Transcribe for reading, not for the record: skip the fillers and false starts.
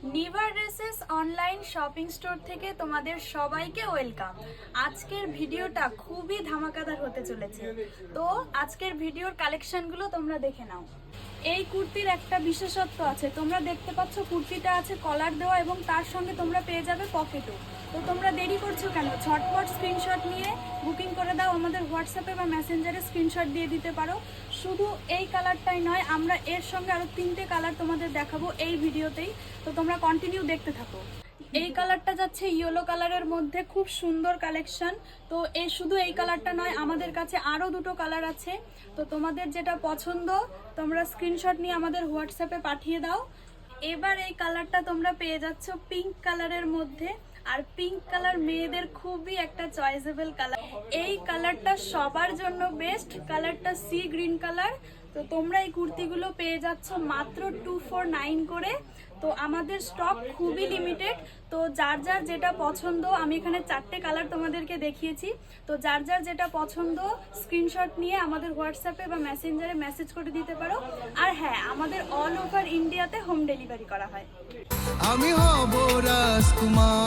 Never dresses online shopping store থেকে তোমাদের সবাইকে ওয়েলকাম। আজকের ভিডিওটা খুবই ধামাকাদার হতে চলেছে, তো আজকের ভিডিওর কালেকশনগুলো তোমরা দেখে নাও। এই কুর্তির একটা বিশেষত্ব আছে, তোমরা দেখতে পাচ্ছ কুর্তিটা আছে কলার দেওয়া এবং তার সঙ্গে তোমরা পেয়ে যাবে পকেটও। তো তোমরা দেরি করছো কেন? ঝটপট স্ক্রিনশট নিয়ে বুকিং করে দাও, আমাদের হোয়াটসঅ্যাপে বা মেসেঞ্জারে স্ক্রিনশট দিয়ে দিতে পারো। শুধু এই কালারটাই নয়, আমরা এর সঙ্গে আরও 3টে কালার তোমাদের দেখাবো এই ভিডিওতেই, তো তোমরা কন্টিনিউ দেখতে থাকো। এই কালারটা যাচ্ছে ইয়েলো কালারের মধ্যে, খুব সুন্দর কালেকশন। তো শুধু এই কালারটা নয়, আমাদের কাছে আরও 2টো কালার আছে। তো তোমাদের যেটা পছন্দ তোমরা স্ক্রিনশট নিয়ে আমাদের হোয়াটসঅ্যাপে পাঠিয়ে দাও। এবার এই কালারটা তোমরা পেয়ে যাচ্ছ পিঙ্ক কালারের মধ্যে, আর পিঙ্ক কালার মেয়েদের খুবই একটা চয়েসেবল কালার। এই কালারটা সবার জন্য বেস্ট, কালারটা সি গ্রিন কালার। তো তোমরা এই কুর্তিগুলো পেয়ে যাচ্ছ মাত্র 249 করে। তো আমাদের স্টক খুবই লিমিটেড, তো যার যার যেটা পছন্দ, আমি এখানে 4টে কালার তোমাদেরকে দেখিয়েছি। তো যার যার যেটা পছন্দ স্ক্রিনশট নিয়ে আমাদের হোয়াটসঅ্যাপে বা মেসেঞ্জারে মেসেজ করে দিতে পারো। আর হ্যাঁ, আমাদের অল ওভার ইন্ডিয়াতে হোম ডেলিভারি করা হয়। আমি হব রাজকুমার।